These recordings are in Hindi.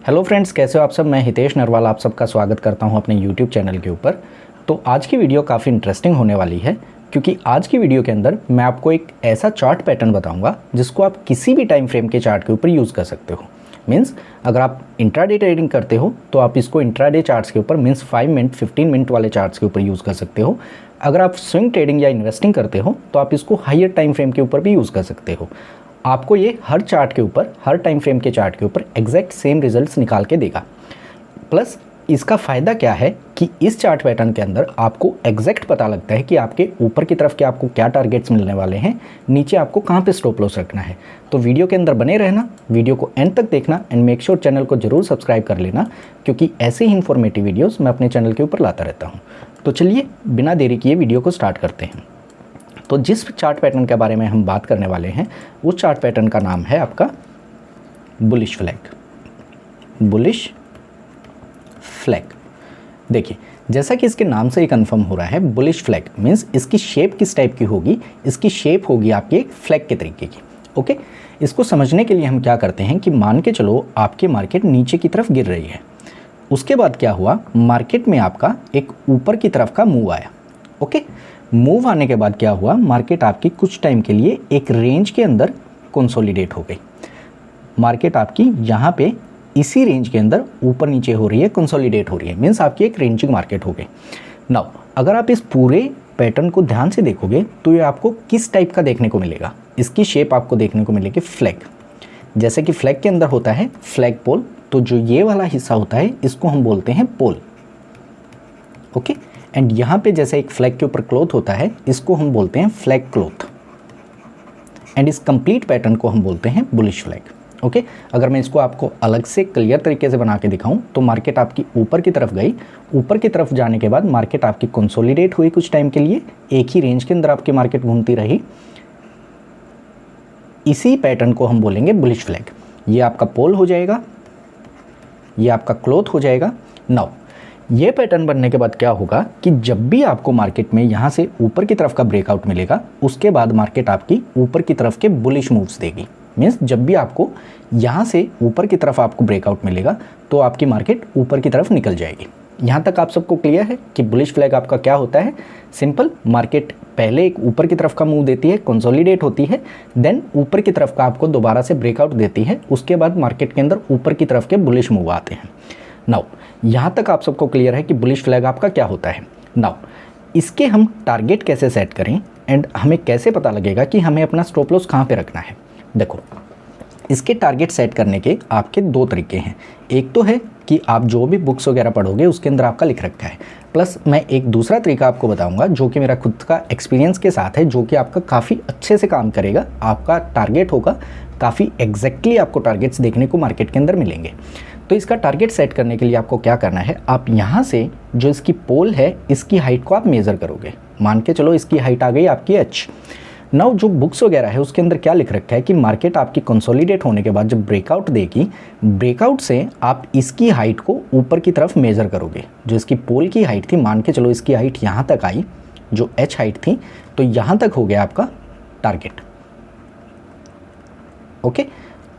हेलो फ्रेंड्स, कैसे हो आप सब। मैं हितेश नरवाल आप सबका स्वागत करता हूं अपने यूट्यूब चैनल के ऊपर। तो आज की वीडियो काफ़ी इंटरेस्टिंग होने वाली है, क्योंकि आज की वीडियो के अंदर मैं आपको एक ऐसा चार्ट पैटर्न बताऊंगा जिसको आप किसी भी टाइम फ्रेम के चार्ट के ऊपर यूज़ कर सकते हो। मीन्स अगर आप इंट्राडे ट्रेडिंग करते हो तो आप इसको इंट्राडे चार्ट्स के ऊपर मीन्स 5 मिनट 15 मिनट वाले चार्ट्स के ऊपर यूज़ कर सकते हो। अगर आप स्विंग ट्रेडिंग या इन्वेस्टिंग करते हो तो आप इसको हायर टाइम फ्रेम के ऊपर भी यूज़ कर सकते हो। आपको ये हर चार्ट के ऊपर, हर टाइम फ्रेम के चार्ट के ऊपर एग्जैक्ट सेम रिजल्ट्स निकाल के देगा। प्लस इसका फ़ायदा क्या है कि इस चार्ट पैटर्न के अंदर आपको एग्जैक्ट पता लगता है कि आपके ऊपर की तरफ के आपको क्या टारगेट्स मिलने वाले हैं, नीचे आपको कहाँ पे स्टॉप लॉस रखना है। तो वीडियो के अंदर बने रहना, वीडियो को एंड तक देखना एंड मेक श्योर चैनल को जरूर सब्सक्राइब कर लेना, क्योंकि ऐसे ही इन्फॉर्मेटिव वीडियोज़ मैं अपने चैनल के ऊपर लाता रहता हूँ। तो चलिए बिना देरी किए वीडियो को स्टार्ट करते हैं। तो जिस चार्ट पैटर्न के बारे में हम बात करने वाले हैं उस चार्ट पैटर्न का नाम है आपका बुलिश फ्लैग। Bullish flag. देखिए, जैसा कि इसके नाम से ही कंफर्म हो रहा है, बुलिश फ्लैग मीन्स इसकी शेप किस टाइप की होगी। इसकी शेप होगी आपकी एक फ्लैग के तरीके की। ओके, इसको समझने के लिए हम क्या करते हैं कि मान के चलो आपकी मार्केट नीचे की तरफ गिर रही है। उसके बाद क्या हुआ, मार्केट में आपका एक ऊपर की तरफ का मूव आया। ओके, मूव आने के बाद क्या हुआ, मार्केट आपकी कुछ टाइम के लिए एक रेंज के अंदर कंसोलिडेट हो गई। मार्केट आपकी यहाँ पे इसी रेंज के अंदर ऊपर नीचे हो रही है, कंसोलिडेट हो रही है, मीन्स आपकी एक रेंजिंग मार्केट हो गई। नाउ अगर आप इस पूरे पैटर्न को ध्यान से देखोगे तो ये आपको किस टाइप का देखने को मिलेगा। इसकी शेप आपको देखने को मिलेगी फ्लैग। जैसे कि फ्लैग के अंदर होता है फ्लैग पोल, तो जो ये वाला हिस्सा होता है इसको हम बोलते हैं पोल। ओके, एंड यहाँ पे जैसे एक फ्लैग के ऊपर क्लॉथ होता है, इसको हम बोलते हैं फ्लैग क्लॉथ। एंड इस कंप्लीट पैटर्न को हम बोलते हैं बुलिश फ्लैग। ओके, अगर मैं इसको आपको अलग से क्लियर तरीके से बना के दिखाऊं तो मार्केट आपकी ऊपर की तरफ गई, ऊपर की तरफ जाने के बाद मार्केट आपकी कंसोलिडेट हुई कुछ टाइम के लिए, एक ही रेंज के अंदर आपकी मार्केट घूमती रही। इसी पैटर्न को हम बोलेंगे बुलिश फ्लैग। ये आपका पोल हो जाएगा, ये आपका क्लॉथ हो जाएगा। नाउ ये पैटर्न बनने के बाद क्या होगा कि जब भी आपको मार्केट में यहाँ से ऊपर की तरफ का ब्रेकआउट मिलेगा, उसके बाद मार्केट आपकी ऊपर की तरफ के बुलिश मूव्स देगी। मीन्स जब भी आपको यहाँ से ऊपर की तरफ आपको ब्रेकआउट मिलेगा तो आपकी मार्केट ऊपर की तरफ निकल जाएगी। यहाँ तक आप सबको क्लियर है कि बुलिश फ्लैग आपका क्या होता है। सिंपल, मार्केट पहले एक ऊपर की तरफ का मूव देती है, कंसोलिडेट होती है, देन ऊपर की तरफ का आपको दोबारा से ब्रेकआउट देती है, उसके बाद मार्केट के अंदर ऊपर की तरफ के बुलिश मूव आते हैं। नाउ यहाँ तक आप सबको क्लियर है कि बुलिश फ्लैग आपका क्या होता है। नाउ इसके हम टारगेट कैसे सेट करें एंड हमें कैसे पता लगेगा कि हमें अपना स्टॉप लॉस कहाँ पे रखना है। देखो, इसके टारगेट सेट करने के आपके दो तरीके हैं। एक तो है कि आप जो भी बुक्स वगैरह पढ़ोगे उसके अंदर आपका लिख रखा है, प्लस मैं एक दूसरा तरीका आपको बताऊंगा जो कि मेरा खुद का एक्सपीरियंस के साथ है, जो कि आपका काफ़ी अच्छे से काम करेगा। आपका टारगेट होगा काफ़ी एग्जैक्टली, आपको टारगेट्स देखने को मार्केट के अंदर मिलेंगे। तो इसका टारगेट सेट करने के लिए आपको क्या करना है, आप यहाँ से जो इसकी पोल है इसकी हाइट को आप मेज़र करोगे। मान के चलो इसकी हाइट आ गई आपकी h। नाउ जो बुक्स वगैरह है उसके अंदर क्या लिख रखा है कि मार्केट आपकी कंसोलिडेट होने के बाद जब ब्रेकआउट देगी, ब्रेकआउट से आप इसकी हाइट को ऊपर की तरफ मेज़र करोगे। जो इसकी पोल की हाइट थी, मान के चलो इसकी हाइट यहाँ तक आई, जो h हाइट थी, तो यहाँ तक हो गया आपका टारगेट। ओके,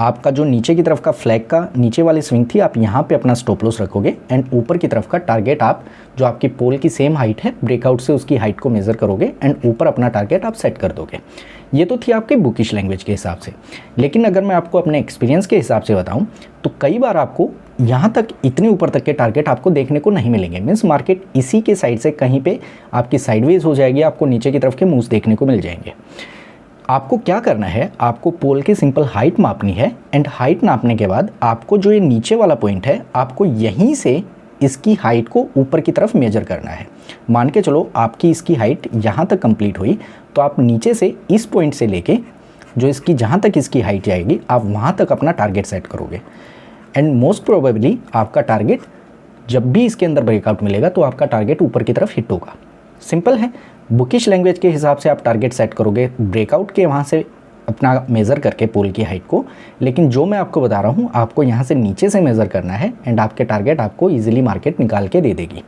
आपका जो नीचे की तरफ का फ्लैग का नीचे वाली स्विंग थी, आप यहाँ पे अपना स्टॉप लॉस रखोगे एंड ऊपर की तरफ का टारगेट आप जो आपकी पोल की सेम हाइट है, ब्रेकआउट से उसकी हाइट को मेज़र करोगे एंड ऊपर अपना टारगेट आप सेट कर दोगे। ये तो थी आपके बुकिश लैंग्वेज के हिसाब से। लेकिन अगर मैं आपको अपने एक्सपीरियंस के हिसाब से बताऊँ तो कई बार आपको यहाँ तक इतने ऊपर तक के टारगेट आपको देखने को नहीं मिलेंगे। मीन्स मार्केट इसी के साइड से कहीं पर आपकी साइडवेज हो जाएगी, आपको नीचे की तरफ के मूव्स देखने को मिल जाएंगे। आपको क्या करना है, आपको पोल की सिंपल हाइट मापनी है एंड हाइट नापने के बाद आपको जो ये नीचे वाला पॉइंट है, आपको यहीं से इसकी हाइट को ऊपर की तरफ मेजर करना है। मान के चलो आपकी इसकी हाइट यहाँ तक कंप्लीट हुई, तो आप नीचे से इस पॉइंट से लेके जो इसकी जहाँ तक इसकी हाइट जाएगी, आप वहाँ तक अपना टारगेट सेट करोगे। एंड मोस्ट प्रोबेबली आपका टारगेट जब भी इसके अंदर ब्रेकआउट मिलेगा तो आपका टारगेट ऊपर की तरफ हिट होगा। सिंपल है, बुकिश लैंग्वेज के हिसाब से आप टारगेट सेट करोगे ब्रेकआउट के वहाँ से अपना मेज़र करके पोल की हाइट को। लेकिन जो मैं आपको बता रहा हूँ, आपको यहाँ से नीचे से मेज़र करना है एंड आपके टारगेट आपको इजीली मार्केट निकाल के दे देगी।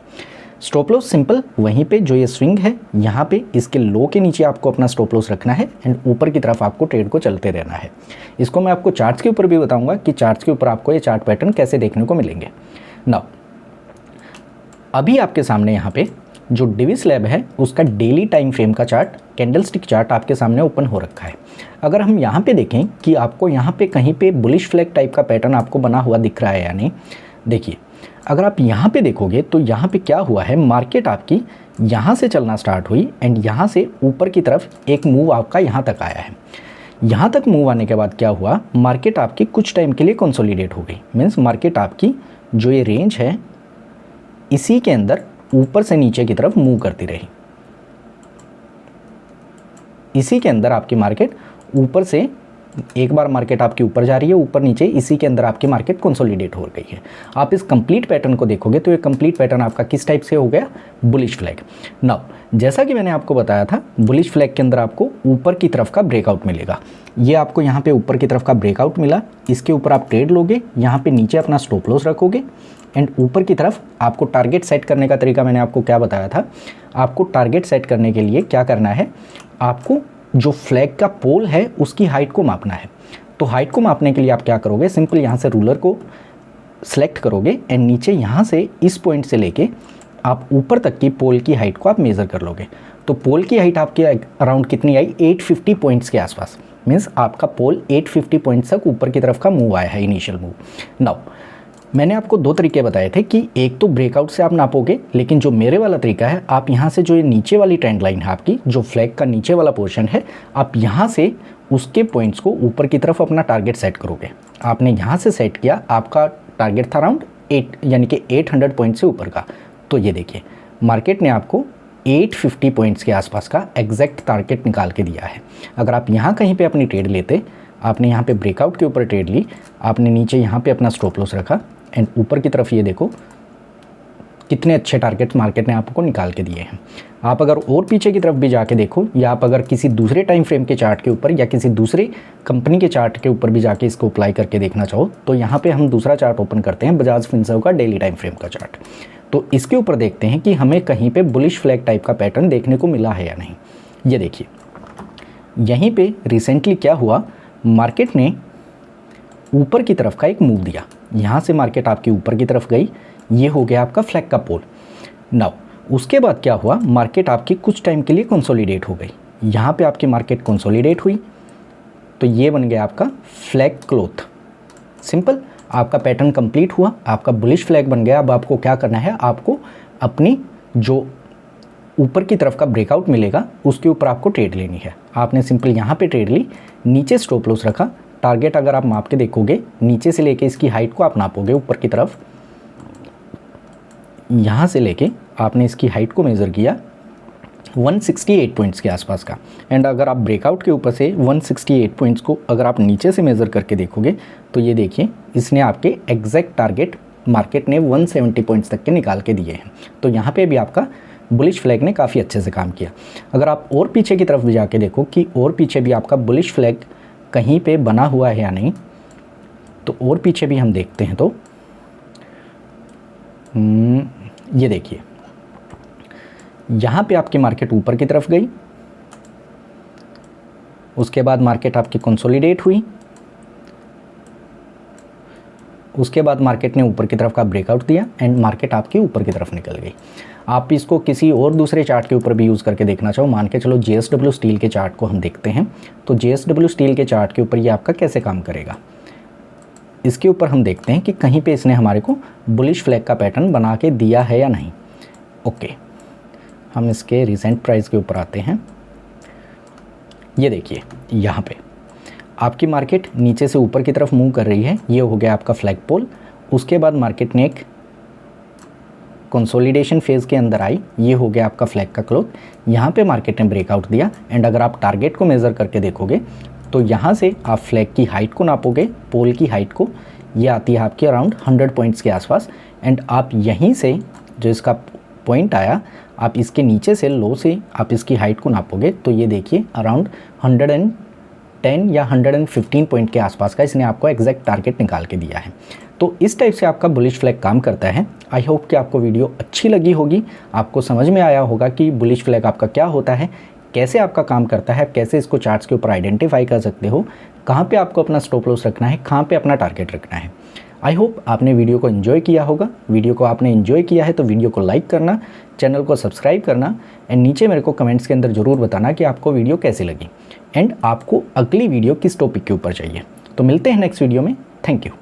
स्टॉप लॉस सिंपल वहीं पे जो ये स्विंग है यहाँ पे इसके लो के नीचे आपको अपना स्टॉप लॉस रखना है एंड ऊपर की तरफ आपको ट्रेड को चलते रहना है। इसको मैं आपको चार्ट्स के ऊपर भी बताऊंगा कि चार्ट्स के ऊपर आपको ये चार्ट पैटर्न कैसे देखने को मिलेंगे। नाउ अभी आपके सामने यहाँ पे जो डिविस लैब है उसका डेली टाइम फ्रेम का चार्ट, कैंडलस्टिक चार्ट आपके सामने ओपन हो रखा है। अगर हम यहाँ पे देखें कि आपको यहाँ पे कहीं पे बुलिश फ्लैग टाइप का पैटर्न आपको बना हुआ दिख रहा है या नहीं, देखिए अगर आप यहाँ पे देखोगे तो यहाँ पे क्या हुआ है, मार्केट आपकी यहाँ से चलना स्टार्ट हुई एंड यहाँ से ऊपर की तरफ एक मूव आपका यहाँ तक आया है। यहाँ तक मूव आने के बाद क्या हुआ, मार्केट आपकी कुछ टाइम के लिए कंसोलिडेट हो गई। मीन्स मार्केट आपकी जो ये रेंज है इसी के अंदर ऊपर से नीचे की तरफ मूव करती रही। इसी के अंदर आपकी मार्केट ऊपर से एक बार मार्केट आपकी ऊपर जा रही है, ऊपर नीचे, इसी के अंदर आपकी मार्केट कंसोलिडेट हो गई है। आप इस कंप्लीट पैटर्न को देखोगे तो ये कंप्लीट पैटर्न आपका किस टाइप से हो गया, बुलिश फ्लैग। नाउ जैसा कि मैंने आपको बताया था, बुलिश फ्लैग के अंदर आपको ऊपर की तरफ का ब्रेकआउट मिलेगा। ये आपको यहाँ पे ऊपर की तरफ का ब्रेकआउट मिला, इसके ऊपर आप ट्रेड लोगे, यहाँ पे नीचे अपना स्टॉप लॉस रखोगे एंड ऊपर की तरफ आपको टारगेट सेट करने का तरीका मैंने आपको क्या बताया था। आपको टारगेट सेट करने के लिए क्या करना है, आपको जो फ्लैग का पोल है उसकी हाइट को मापना है। तो हाइट को मापने के लिए आप क्या करोगे, सिंपल यहाँ से रूलर को सेलेक्ट करोगे एंड नीचे यहाँ से इस पॉइंट से लेके आप ऊपर तक की पोल की हाइट को आप मेज़र कर लोगे। तो पोल की हाइट आपके अराउंड कितनी आई, 850 पॉइंट्स के आसपास। मीन्स आपका पोल 850 पॉइंट्स तक ऊपर की तरफ का मूव आया है, इनिशियल मूव। नाउ मैंने आपको दो तरीके बताए थे कि एक तो ब्रेकआउट से आप नापोगे, लेकिन जो मेरे वाला तरीका है, आप यहाँ से जो ये नीचे वाली ट्रेंड लाइन है आपकी, जो फ्लैग का नीचे वाला पोर्शन है, आप यहाँ से उसके पॉइंट्स को ऊपर की तरफ अपना टारगेट सेट करोगे। आपने यहाँ से सेट किया, आपका टारगेट था अराउंड 8 यानी कि 800 पॉइंट से ऊपर का। तो ये देखिए मार्केट ने आपको 850 पॉइंट्स के आसपास का एग्जैक्ट टारगेट निकाल के दिया है। अगर आप यहाँ कहीं पे अपनी ट्रेड लेते, आपने यहाँ पे ब्रेकआउट के ऊपर ट्रेड ली, आपने नीचे यहाँ पे अपना स्टॉप लॉस रखा एंड ऊपर की तरफ ये देखो कितने अच्छे टारगेट्स मार्केट ने आपको निकाल के दिए हैं। आप अगर और पीछे की तरफ भी जाके देखो, या आप अगर किसी दूसरे टाइम फ्रेम के चार्ट के ऊपर या किसी दूसरे कंपनी के चार्ट के ऊपर भी जाके इसको अप्लाई करके देखना चाहो, तो यहाँ पे हम दूसरा चार्ट ओपन करते हैं, बजाज फिनसर्व का डेली टाइम फ्रेम का चार्ट। तो इसके ऊपर देखते हैं कि हमें कहीं पे बुलिश फ्लैग टाइप का पैटर्न देखने को मिला है या नहीं। ये देखिए यहीं पे रिसेंटली क्या हुआ, मार्केट ने ऊपर की तरफ का एक मूव दिया, यहाँ से मार्केट आपकी ऊपर की तरफ गई, ये हो गया आपका फ्लैग का पोल। नाउ उसके बाद क्या हुआ, मार्केट आपकी कुछ टाइम के लिए कंसोलिडेट हो गई। यहाँ पे आपकी मार्केट कंसोलिडेट हुई तो ये बन गया आपका फ्लैग क्लोथ। सिंपल, आपका पैटर्न कंप्लीट हुआ, आपका बुलिश फ्लैग बन गया। अब आपको क्या करना है, आपको अपनी जो ऊपर की तरफ का ब्रेकआउट मिलेगा उसके ऊपर आपको ट्रेड लेनी है। आपने सिंपल यहाँ पे ट्रेड ली, नीचे स्टॉप लॉस रखा, टारगेट अगर आप माप के देखोगे, नीचे से लेके इसकी हाइट को आप नापोगे ऊपर की तरफ, यहाँ से लेके आपने इसकी हाइट को मेज़र किया 168 पॉइंट्स के आसपास का। एंड अगर आप ब्रेकआउट के ऊपर से 168 पॉइंट्स को अगर आप नीचे से मेज़र करके देखोगे तो ये देखिए इसने आपके एग्जैक्ट टारगेट मार्केट ने 170 पॉइंट्स तक के निकाल के दिए हैं। तो यहाँ पे भी आपका बुलिश फ्लैग ने काफ़ी अच्छे से काम किया। अगर आप और पीछे की तरफ भी जाके देखो कि और पीछे भी आपका बुलिश फ्लैग कहीं पे बना हुआ है या नहीं, तो और पीछे भी हम देखते हैं तो ये देखिए यहाँ पे आपकी मार्केट ऊपर की तरफ गई, उसके बाद मार्केट आपकी कंसोलिडेट हुई, उसके बाद मार्केट ने ऊपर की तरफ का ब्रेकआउट दिया एंड मार्केट आपकी ऊपर की तरफ निकल गई। आप इसको किसी और दूसरे चार्ट के ऊपर भी यूज़ करके देखना चाहो, मान के चलो JSW स्टील के चार्ट को हम देखते हैं, तो JSW स्टील के चार्ट के ऊपर ये आपका कैसे काम करेगा, इसके ऊपर हम देखते हैं कि कहीं पे इसने हमारे को बुलिश फ्लैग का पैटर्न बना के दिया है या नहीं। ओके, हम इसके रिसेंट प्राइस के ऊपर आते हैं। ये देखिए यहाँ पे आपकी मार्केट नीचे से ऊपर की तरफ मूव कर रही है, ये हो गया आपका फ्लैग पोल। उसके बाद मार्केट ने एक कंसोलिडेशन फेज़ के अंदर आई, ये हो गया आपका फ्लैग का क्लोथ। यहाँ पे मार्केट ने ब्रेकआउट दिया एंड अगर आप टारगेट को मेज़र करके देखोगे तो यहाँ से आप फ्लैग की हाइट को नापोगे, पोल की हाइट को, ये आती है आपकी अराउंड 100 पॉइंट्स के आसपास। एंड आप यहीं से जो इसका पॉइंट आया, आप इसके नीचे से लो से आप इसकी हाइट को नापोगे तो ये देखिए अराउंड 110 या 115 पॉइंट के आसपास का इसने आपको एग्जैक्ट टारगेट निकाल के दिया है। तो इस टाइप से आपका बुलिश फ्लैग काम करता है। आई होप कि आपको वीडियो अच्छी लगी होगी, आपको समझ में आया होगा कि बुलिश फ्लैग आपका क्या होता है, कैसे आपका काम करता है, कैसे इसको चार्ट्स के ऊपर आइडेंटिफाई कर सकते हो, कहाँ पे आपको अपना स्टॉप लॉस रखना है, कहाँ पे अपना टारगेट रखना है। आई होप आपने वीडियो को एंजॉय किया होगा। वीडियो को आपने एंजॉय किया है तो वीडियो को लाइक करना, चैनल को सब्सक्राइब करना एंड नीचे मेरे को कमेंट्स के अंदर ज़रूर बताना कि आपको वीडियो कैसी लगी एंड आपको अगली वीडियो किस टॉपिक के ऊपर चाहिए। तो मिलते हैं नेक्स्ट वीडियो में। Thank you.